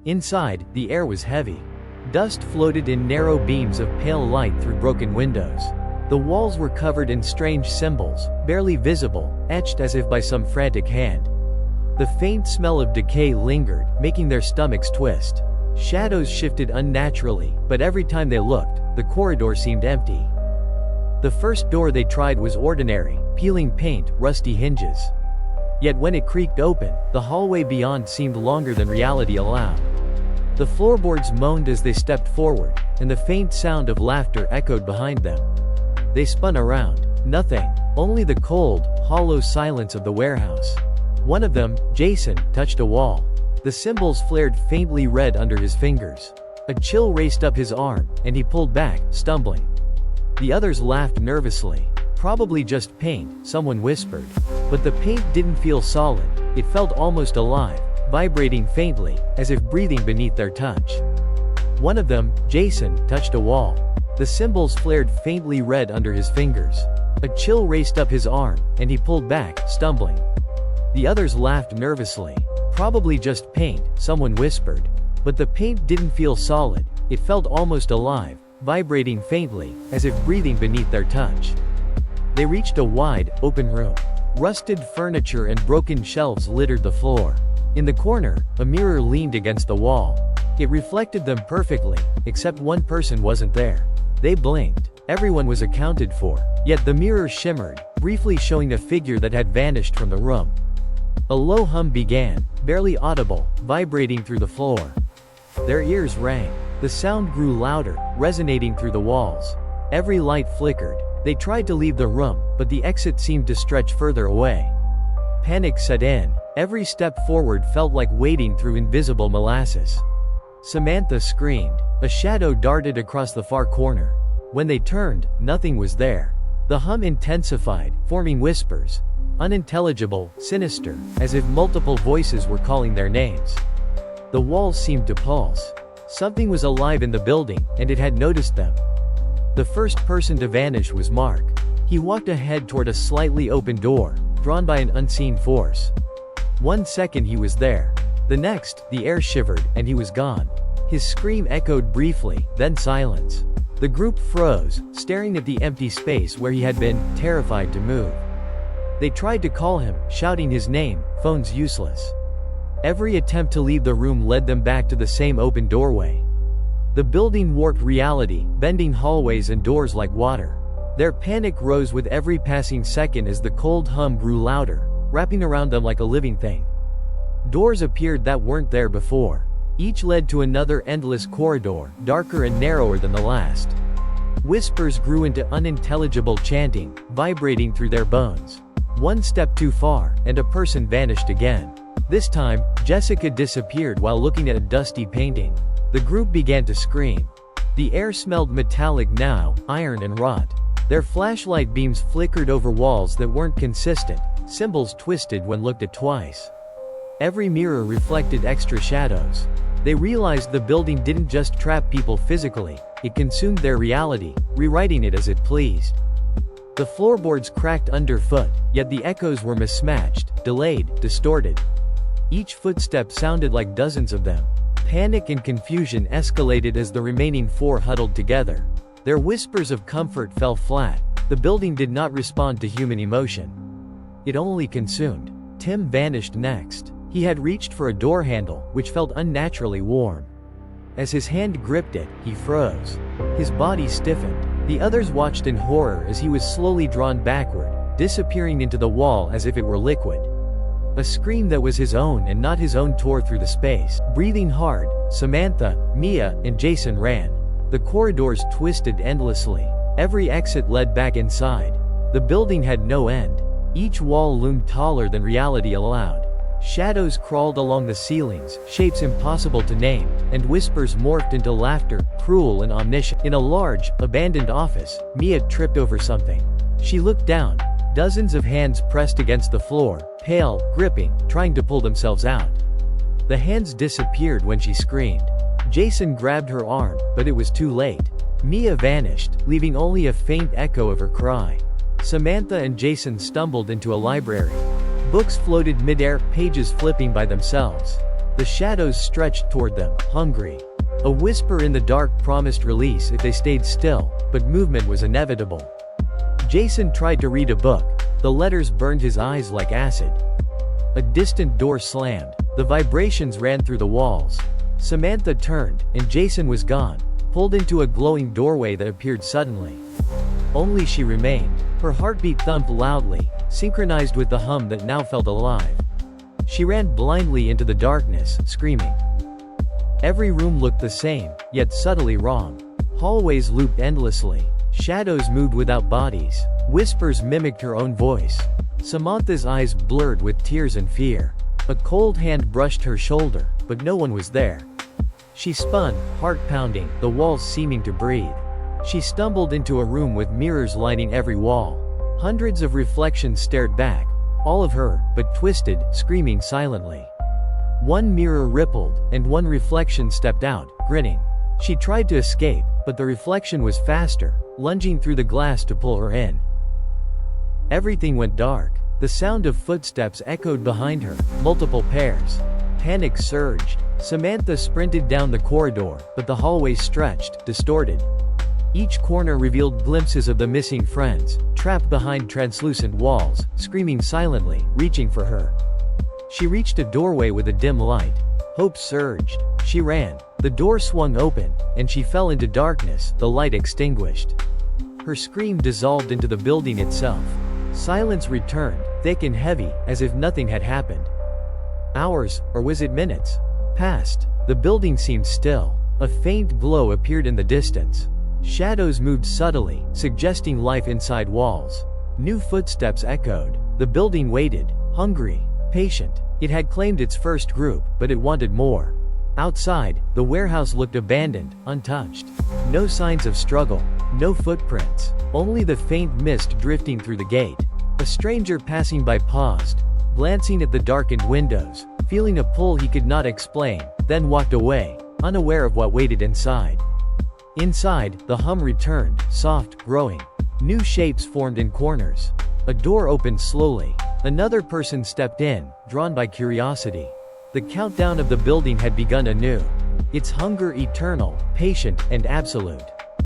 Inside, the air was heavy. Dust floated in narrow beams of pale light through broken windows. The walls were covered in strange symbols, barely visible, etched as if by some frantic hand. The faint smell of decay lingered, making their stomachs twist. Shadows shifted unnaturally, but every time they looked, the corridor seemed empty. The first door they tried was ordinary, peeling paint, rusty hinges. Yet when it creaked open, the hallway beyond seemed longer than reality allowed. The floorboards moaned as they stepped forward, and the faint sound of laughter echoed behind them. They spun around. Nothing. Only the cold, hollow silence of the warehouse. One of them, Jason, touched a wall. The symbols flared faintly red under his fingers. A chill raced up his arm, and he pulled back, stumbling. The others laughed nervously. Probably just paint, someone whispered. But the paint didn't feel solid. It felt almost alive, vibrating faintly, as if breathing beneath their touch. One of them, Jason, touched a wall. The symbols flared faintly red under his fingers. A chill raced up his arm, and he pulled back, stumbling. The others laughed nervously. Probably just paint, someone whispered. But the paint didn't feel solid. It felt almost alive, vibrating faintly, as if breathing beneath their touch. They reached a wide, open room. Rusted furniture and broken shelves littered the floor. In the corner, a mirror leaned against the wall. It reflected them perfectly, except one person wasn't there. They blinked. Everyone was accounted for. Yet the mirror shimmered, briefly showing a figure that had vanished from the room. A low hum began, barely audible, vibrating through the floor. Their ears rang. The sound grew louder, resonating through the walls. Every light flickered. They tried to leave the room, but the exit seemed to stretch further away. Panic set in. Every step forward felt like wading through invisible molasses. Samantha screamed. A shadow darted across the far corner. When they turned, nothing was there. The hum intensified, forming whispers. Unintelligible, sinister, as if multiple voices were calling their names. The walls seemed to pulse. Something was alive in the building, and it had noticed them. The first person to vanish was Mark. He walked ahead toward a slightly open door, drawn by an unseen force. 1 second he was there. The next, the air shivered, and he was gone. His scream echoed briefly, then silence. The group froze, staring at the empty space where he had been, terrified to move. They tried to call him, shouting his name, phones useless. Every attempt to leave the room led them back to the same open doorway. The building warped reality, bending hallways and doors like water. Their panic rose with every passing second as the cold hum grew louder, wrapping around them like a living thing. Doors appeared that weren't there before. Each led to another endless corridor, darker and narrower than the last. Whispers grew into unintelligible chanting, vibrating through their bones. One step too far, and a person vanished again. This time, Jessica disappeared while looking at a dusty painting. The group began to scream. The air smelled metallic now, iron and rot. Their flashlight beams flickered over walls that weren't consistent, symbols twisted when looked at twice. Every mirror reflected extra shadows. They realized the building didn't just trap people physically, it consumed their reality, rewriting it as it pleased. The floorboards cracked underfoot, yet the echoes were mismatched, delayed, distorted. Each footstep sounded like dozens of them. Panic and confusion escalated as the remaining 4 huddled together. Their whispers of comfort fell flat. The building did not respond to human emotion. It only consumed. Tim vanished next. He had reached for a door handle, which felt unnaturally warm. As his hand gripped it, he froze. His body stiffened. The others watched in horror as he was slowly drawn backward, disappearing into the wall as if it were liquid. A scream that was his own and not his own tore through the space. Breathing hard, Samantha, Mia, and Jason ran. The corridors twisted endlessly. Every exit led back inside. The building had no end. Each wall loomed taller than reality allowed. Shadows crawled along the ceilings, shapes impossible to name, and whispers morphed into laughter, cruel and omniscient. In a large, abandoned office, Mia tripped over something. She looked down. Dozens of hands pressed against the floor, pale, gripping, trying to pull themselves out. The hands disappeared when she screamed. Jason grabbed her arm, but it was too late. Mia vanished, leaving only a faint echo of her cry. Samantha and Jason stumbled into a library. Books floated mid-air, pages flipping by themselves. The shadows stretched toward them, hungry. A whisper in the dark promised release if they stayed still, but movement was inevitable. Jason tried to read a book. The letters burned his eyes like acid. A distant door slammed. The vibrations ran through the walls. Samantha turned, and Jason was gone, pulled into a glowing doorway that appeared suddenly. Only she remained. Her heartbeat thumped loudly, synchronized with the hum that now felt alive. She ran blindly into the darkness, screaming. Every room looked the same, yet subtly wrong. Hallways looped endlessly. Shadows moved without bodies. Whispers mimicked her own voice. Samantha's eyes blurred with tears and fear. A cold hand brushed her shoulder, but no one was there. She spun, heart pounding, the walls seeming to breathe. She stumbled into a room with mirrors lining every wall. Hundreds of reflections stared back, all of her, but twisted, screaming silently. One mirror rippled, and one reflection stepped out, grinning. She tried to escape, but the reflection was faster, lunging through the glass to pull her in. Everything went dark. The sound of footsteps echoed behind her, multiple pairs. Panic surged. Samantha sprinted down the corridor, but the hallway stretched, distorted. Each corner revealed glimpses of the missing friends, trapped behind translucent walls, screaming silently, reaching for her. She reached a doorway with a dim light. Hope surged. She ran. The door swung open, and she fell into darkness, the light extinguished. Her scream dissolved into the building itself. Silence returned, thick and heavy, as if nothing had happened. Hours, or was it minutes, passed. The building seemed still. A faint glow appeared in the distance. Shadows moved subtly, suggesting life inside walls. New footsteps echoed. The building waited, hungry, patient. It had claimed its first group, but it wanted more. Outside, the warehouse looked abandoned, untouched. No signs of struggle, no footprints, only the faint mist drifting through the gate. A stranger passing by paused, glancing at the darkened windows, feeling a pull he could not explain, then walked away, unaware of what waited inside. Inside, the hum returned, soft, growing. New shapes formed in corners. A door opened slowly. Another person stepped in, drawn by curiosity. The countdown of the building had begun anew. Its hunger eternal, patient, and absolute.